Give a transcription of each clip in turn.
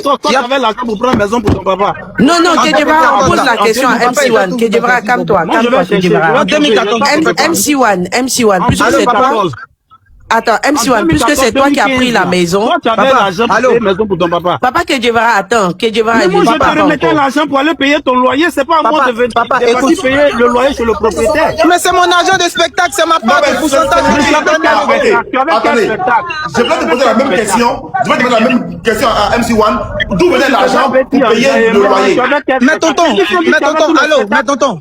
Toi, tu avais l'argent pour prendre maison pour ton papa. Non, Kedjevara, pose la question à MC1. Kedjevara, calme-toi. MC1, puisque c'est toi. Attends, MC1, puisque c'est toi qui as pris la maison. Toi, tu avais l'argent pour payer maison pour ton papa. Papa Kedjevara, attends. Kedjevara, moi, je te remettais l'argent pour aller payer ton loyer. C'est pas à moi de venir payer le loyer chez le propriétaire. Mais c'est mon argent de spectacle, c'est ma part de pourcentage. Attendez, je vais te poser la même question. Je vais te poser la même question à MC1. D'où venait l'argent pour payer le loyer? Mais tonton, allô, mais tonton.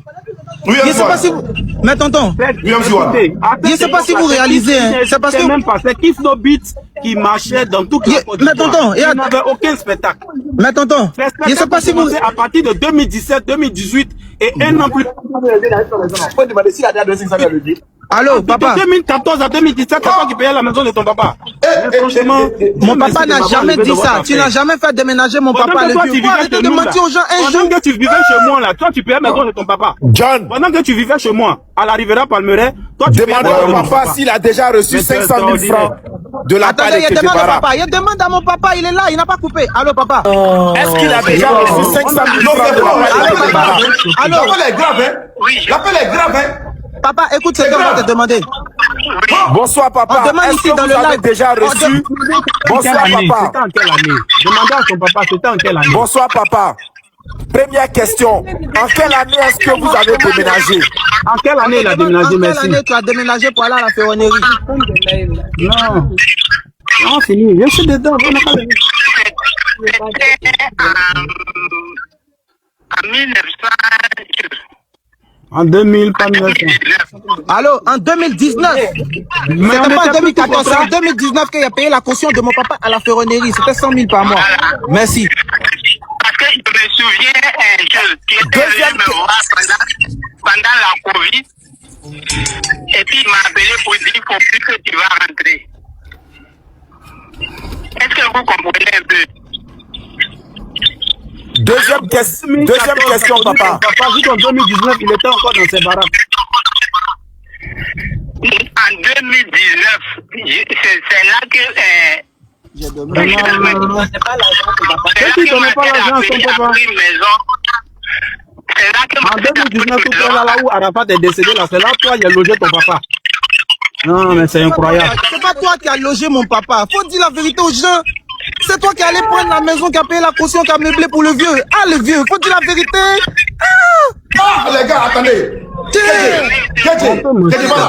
Oui, je sais pas si vous... Mais tonton, je sais pas si vous réalisez, c'est parce que... même pas, c'est Kiss No Beats qui marchait dans toute la Côte d'Ivoire. Mais tonton, il n'avait aucun spectacle. Mais tonton, je sais pas si vous... À partir de 2017, 2018 et un an plus tard. Je peux demander si la date de 500 000 le dit. Allô, papa. De 2014 à 2017, c'est toi qui payais la maison de ton papa. Franchement, mon papa n'a jamais dit ça. Tu n'as jamais fait déménager mon papa. Arrêtez de mentir aux gens un jour. Pendant que tu vivais chez moi, là, toi, tu payais la maison de ton papa. John. Pendant que tu vivais chez moi, à la Riviera Palmeraie, toi, tu payais la maison de ton papa s'il a déjà reçu 500 000 francs de la part de Kedjevara. Il demande à mon papa, il est là, il n'a pas coupé. Allô, papa. Est-ce qu'il a déjà reçu 500 000 francs de la part de Kedjevara? Allô. L'appel est grave, hein? L'appel est grave, hein? Papa, écoute ce qu'on va te demander. Bonsoir, papa. Est-ce que vous avez déjà reçu? Bonsoir, papa. C'était en quelle année? Demandez à ton papa, c'était en quelle année? Bonsoir, papa. Première question. En quelle année est-ce que vous avez déménagé? En quelle année il a déménagé, merci? En quelle année tu as déménagé pour aller à la ferronnerie? Non. Non, fini. Je suis dedans. En 1900. En 2000, pas 1900. Allô, en 2019. C'était pas en 2014, c'est en 2019 qu'il a payé la caution de mon papa à la ferronnerie. C'était 100 000 par mois. Merci. Parce que je me souviens qui était venu me voir pendant la Covid. Et puis il m'a appelé pour dire qu'il ne faut plus que tu vas rentrer. Est-ce que vous comprenez un peu? Deuxième question, papa. Papa, jusqu'en 2019, il était encore dans ses baraques. En 2019, c'est là que... Je ne donnais pas l'argent à son papa. En 2019, tout là où Arafat est décédé, là, c'est là toi qui as logé ton papa. Non, mais c'est incroyable. C'est pas toi qui as logé mon papa. Faut dire la vérité aux gens. C'est toi qui allais prendre la maison, qui a payé la caution, qui a meublé pour le vieux. Ah, le vieux, faut dire la vérité. Ah, les gars, attendez.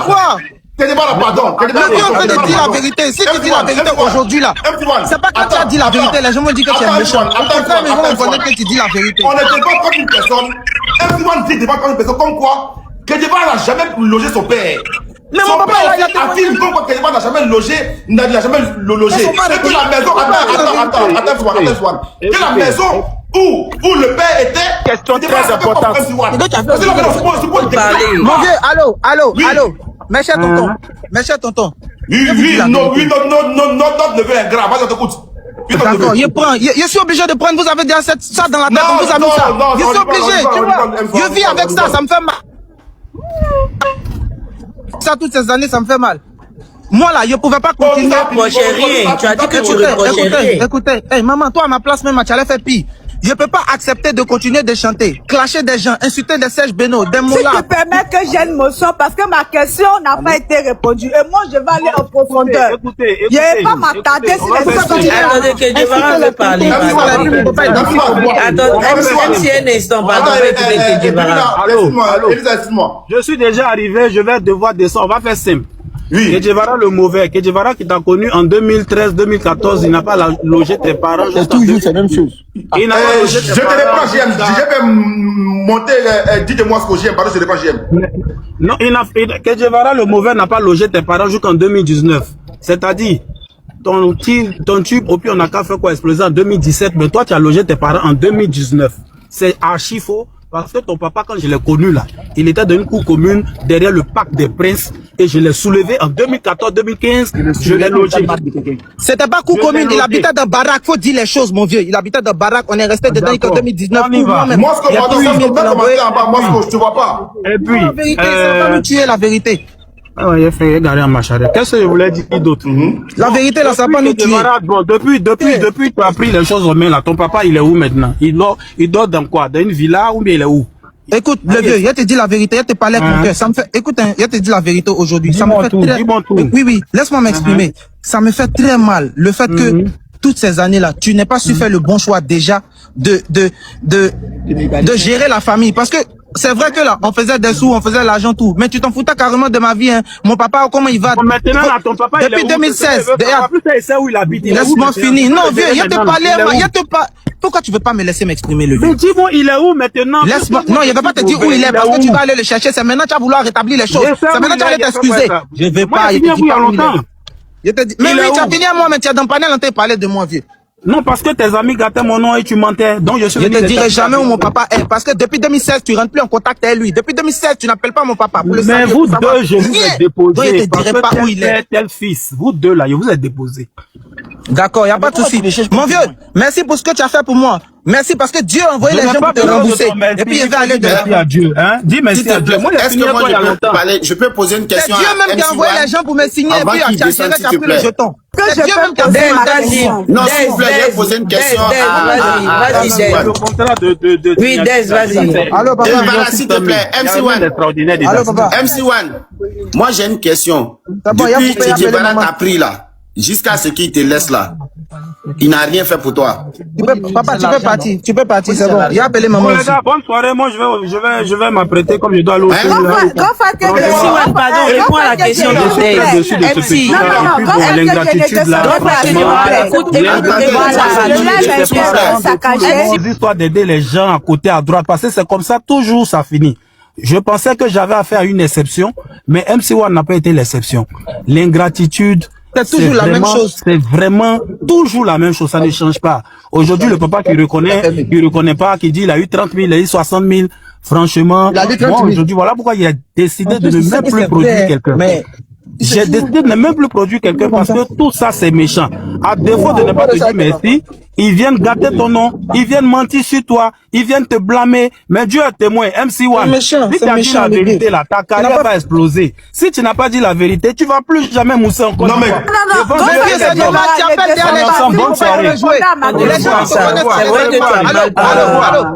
Quoi? Pardon. Le vieux est en train de dire la vérité. Si tu dis la vérité aujourd'hui, là, c'est pas quand tu as dit la vérité. Les gens m'ont dit que tu es méchant. Au contraire, mais on connaît que tu dis la vérité. On n'était pas comme une personne. Everyone dit pas comme une personne. Comme quoi, Kedjevara n'a jamais logé son père. Mais mon papa, il a affirme comme Kedjevara n'a jamais logé. N'a jamais logé. C'est que la maison. Attends. Que la maison où le père était. Question très importante. Mon vieux, allô. Mes chers tontons. Oui, notre neveu est grave. Vas-y, t'écoute. D'accord, je suis obligé de prendre, vous avez déjà ça dans la tête, vous avez ça. Je suis obligé, tu vois. Je vis avec ça, ça me fait mal. Ça, toutes ces années, ça me fait mal. Moi, là, je ne pouvais pas continuer. Tu reprochais rien. Tu as dit que tu reprochais rien. Écoutez, hey, maman, toi, à ma place même, tu allais faire pire. Je ne peux pas accepter de continuer de chanter, clasher des gens, insulter des Serge Beno, des mots là. Si tu permets que j'ai une motion, parce que ma question n'a pas été répondue. Et moi, je vais aller en profondeur. Écoutez. Je ne vais pas m'attarder sur les choses. Attendez, Kedjevara veut parler. Attends, un instant, pardon. Allô. Excuse-moi. Je suis déjà arrivé, je vais devoir descendre. On va faire simple. Oui. Kedjevara le mauvais. Kedjevara qui t'a connu en 2013, 2014, il n'a pas logé tes parents. C'est toujours la même chose. Il n'a pas logé Je te reprends, JM. Je vais monter, dites-moi ce que j'aime. Pardon, je reprends, JM. Non, Kedjevara le mauvais n'a pas logé tes parents jusqu'en 2019. C'est-à-dire, ton tube, au pire, on n'a qu'à faire quoi exploser en 2017, mais toi, tu as logé tes parents en 2019. C'est archi faux. Parce que ton papa, quand je l'ai connu là, il était dans une cour commune derrière le parc des Princes et je l'ai soulevé en 2014-2015. Je l'ai logé. C'était pas cour commune, il habitait dans baraque. Faut dire les choses, mon vieux. Il habitait dans baraque. On est resté dedans en 2019. Moi, ce que je te vois pas. Et puis, la vérité, ça va nous tuer la vérité. Ah ouais, il a fait garer en marche arrière. Qu'est-ce que je voulais dire d'autre? La vérité, là, ça va pas nous tuer. Bon, depuis, tu as pris les choses en main, là. Ton papa, il est où maintenant? Il dort dans quoi? Dans une villa ou bien il est où? Écoute, le vieux, il te dit la vérité, il te parlait avec mon cœur. Ça me fait, écoute, il te dit la vérité aujourd'hui. Ça me fait très... Oui, laisse-moi m'exprimer. Ça me fait très mal, le fait que toutes ces années-là, tu n'aies pas su faire le bon choix déjà de gérer la famille. Parce que c'est vrai que là, on faisait des sous, on faisait l'argent, tout. Mais tu t'en foutais carrément de ma vie, hein. Mon papa, comment il va? Maintenant, là, ton papa, depuis 2016. Où il habite. Laisse-moi finir. Non, vieux, il te parlait, Pourquoi tu veux pas me laisser m'exprimer, le vieux? Mais dis-moi, il est où maintenant? Laisse-moi. Non, il ne va pas te dire où il est parce que tu vas aller le chercher. C'est maintenant que tu vas vouloir rétablir les choses. C'est maintenant que tu vas aller t'excuser. Je vais pas. Il te dit pas où il est. Mais oui, tu as fini à moi, mais tu as dans le panel, on t'a parlé de moi, vieux. Non, parce que tes amis gâtaient mon nom et tu mentais. Donc je te dirai jamais où mon papa est. Parce que depuis 2016, tu rentres plus en contact avec lui. Depuis 2016, tu n'appelles pas mon papa. Pour le mais vous deux, je vous ai déposé. Donc, je te dirai pas où il est. Tel fils. Vous deux là, je vous ai déposé. D'accord, il n'y a pas de souci. Mon vieux, merci pour ce que tu as fait pour moi. Merci parce que Dieu a envoyé les gens pour te rembourser. Et puis il va aller de merci à Dieu. Hein? Dis merci à Dieu. Est-ce que moi je peux poser une question? C'est Dieu même qui a envoyé les gens pour me signer et puis à Tchakiré, tu as pris le jeton. Que je peux poser ma question. Non, s'il vous plaît, je vais poser une question Vas-y, le contrat de oui, Des, vas-y. Allô, papa. Voilà, s'il te plaît, MC1. Allô, papa. MC1, moi j'ai une question. Depuis que Djebara t'a pris là, jusqu'à ce qu'il te laisse là, il n'a rien fait pour toi. Papa, tu peux partir, c'est bon. Il a appelé maman. Bon, les gars, bonne soirée. Moi, je vais m'apprêter comme je dois aller au Pardon, réponds à la question de Des. l'ingratitude là. Écoute, L'histoire d'aider les gens à côté à droite, parce que c'est comme ça, toujours ça finit. Je pensais que j'avais affaire à une exception, mais MC1 n'a pas été l'exception. L'ingratitude, c'est toujours la même chose. C'est vraiment toujours la même chose, ça ne change pas. Aujourd'hui, le papa qui reconnaît pas, qui dit il a eu 30 000, il a eu 60 000, franchement, moi aujourd'hui, voilà pourquoi il a décidé de ne même plus produire quelqu'un. J'ai décidé de ne même plus produire quelqu'un parce que tout ça c'est méchant. À défaut de ne pas te dire merci, ils viennent gâter ton nom, ils viennent mentir sur toi, ils viennent te blâmer. Mais Dieu est témoin, MC1. Si tu as dit la vérité là, ta carrière va exploser. Si tu n'as pas dit la vérité, tu vas plus jamais mousser encore. Non mais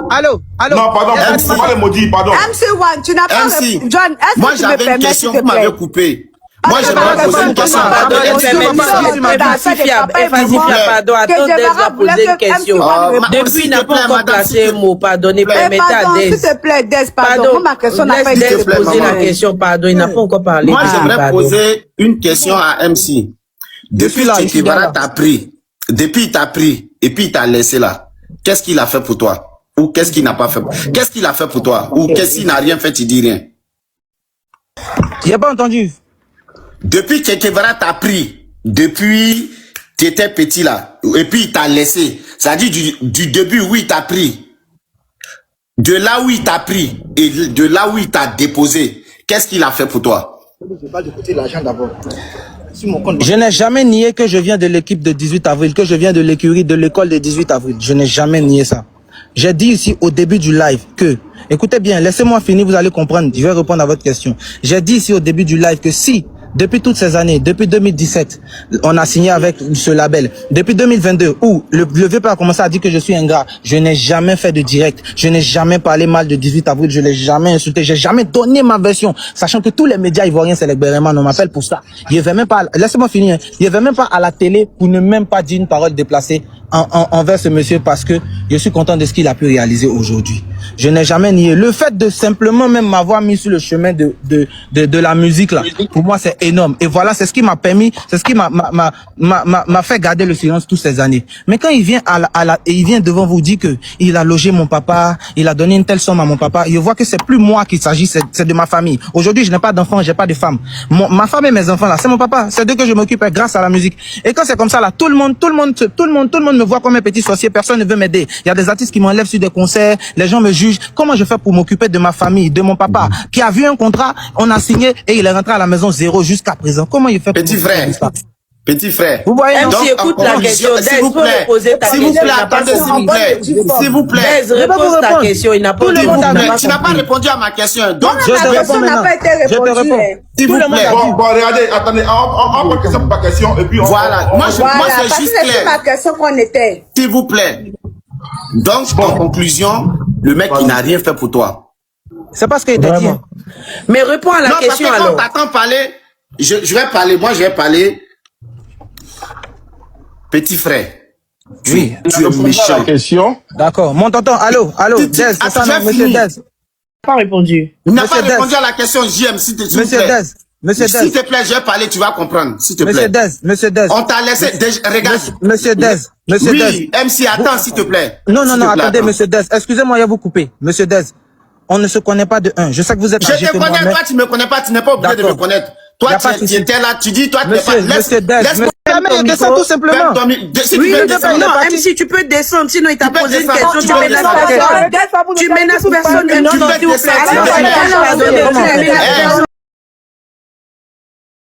Allô. Non, pardon, MC1 le maudit, pardon. MC1, tu n'as pas... John, est-ce moi que tu me j'avais une permets, question, s'il te vous m'avez plaît? coupé. Moi j'aimerais poser une question. Pardon, attends, Des va poser une question. Depuis, il n'a pas encore placé un mot, pardonnez, permettez à Des. S'il te plaît, Des, pardon. Ma question n'a pas été poser la question, pardon, il n'a pas encore parlé. Moi j'aimerais poser une question à MC. Depuis que Djebara t'a pris, depuis il t'a pris, et puis il t'a laissé là, qu'est-ce qu'il a fait pour toi? Ou qu'est-ce qu'il n'a pas fait? Qu'est-ce qu'il a fait pour toi? Ou qu'est-ce qu'il n'a rien fait, tu dis rien? Il n'a pas entendu. Depuis que Djebara t'a pris, depuis tu étais petit là, et puis il t'a laissé, ça dit du début où il t'a pris, de là où il t'a pris, et de là où il t'a déposé, qu'est-ce qu'il a fait pour toi? Je n'ai jamais nié que je viens de l'équipe de 18 avril, que je viens de l'écurie de l'école de 18 avril. Je n'ai jamais nié ça. J'ai dit ici au début du live que, écoutez bien, laissez-moi finir, vous allez comprendre, je vais répondre à votre question. J'ai dit ici au début du live que si, depuis toutes ces années, depuis 2017, on a signé avec ce label. Depuis 2022, où le vieux père a commencé à dire que je suis ingrat, je n'ai jamais fait de direct, je n'ai jamais parlé mal de 18 avril, je l'ai jamais insulté, j'ai jamais donné ma version, sachant que tous les médias ivoiriens, c'est les Béréman, on m'appelle pour ça. Il n'y avait même pas, laissez-moi finir, il n'y avait même pas à la télé pour ne même pas dire une parole déplacée envers ce monsieur parce que je suis content de ce qu'il a pu réaliser aujourd'hui. Je n'ai jamais nié. Le fait de simplement même m'avoir mis sur le chemin de la musique là, pour moi c'est énorme. Et voilà, c'est ce qui m'a permis, c'est ce qui m'a fait garder le silence toutes ces années. Mais quand il vient il vient devant vous dire que il a logé mon papa, il a donné une telle somme à mon papa, je vois que c'est plus moi qu'il s'agit, c'est de ma famille. Aujourd'hui, je n'ai pas d'enfants, j'ai pas de femme. Ma femme et mes enfants là, c'est mon papa, c'est d'eux que je m'occupe grâce à la musique. Et quand c'est comme ça là, tout le monde me voit comme un petit sorcier, personne ne veut m'aider. Il y a des artistes qui m'enlèvent sur des concerts, les gens me jugent. Comment je fais pour m'occuper de ma famille, de mon papa, qui a vu un contrat, on a signé et il est rentré à la maison zéro jusqu'à présent. Comment il fait pour Petit frère, Petit frère. Vous voyez, MC, Donc, écoute en la conclusion, question. s'il vous Des, plaît, poser ta s'il vous question. plaît, Il n'a pas attendez, s'il vous compris. plaît, s'il vous plaît. Des, réponse ta répondre. question. Il n'a pas Tout le S'il monde vous a plaît, pas tu n'as pas compris. répondu à ma question. Donc, Je te La réponds question n'a maintenant. pas été Je te répondue. réponds. s'il Tout vous le monde plaît. a vu. Bon, regardez, attendez, on va question par question et puis on... Voilà, moi Voilà, c'est parce juste que c'est ma clair. question qu'on était. S'il vous plaît. Donc, en conclusion, le mec, il n'a rien fait pour toi. C'est parce qu'il était dit. Vraiment. Mais réponds à la Non, parce question que quand alors. t'attends parler, je vais parler, moi je vais parler. Petit frère, tu es méchant. question. D'accord. Mon tonton, allô, Tu- Dez, c'est ça, tu as non, monsieur fini. Dez. Pas répondu. Il n'a Monsieur pas répondu Dez. à la question JM, s'il te Monsieur plaît. Dez, monsieur S'il Dez, te plaît, je vais parler, tu vas comprendre, s'il te monsieur plaît. Dez, monsieur Dez. On t'a laissé, regarde. Monsieur Dez, monsieur Oui, Dez. MC, attends, s'il te plaît. Non, S'il non, non, te plaît, attendez, attends. monsieur Dez. Excusez-moi, il va vous couper. Monsieur Dez, on ne se connaît pas de un. Je sais que vous êtes Je âgé te que connais, moi, toi tu me connais pas, tu n'es pas obligé de me D'accord. connaître. Y Toi a pas de tu souci. étais là, tu dis, toi tu n'es pas... Monsieur Dez, laisse-moi mais il descend tout simplement. Si Oui, tu veux il descendre, non, parti. MC, tu peux descendre, sinon il t'a Tu peux posé une descendre, question, tu tu peux menaces descendre. personne. Tu menaces personne, MC, Tu peux s'il vous plaît. descendre, Attends, s'il te plaît. pardonnez, tu menaces personne.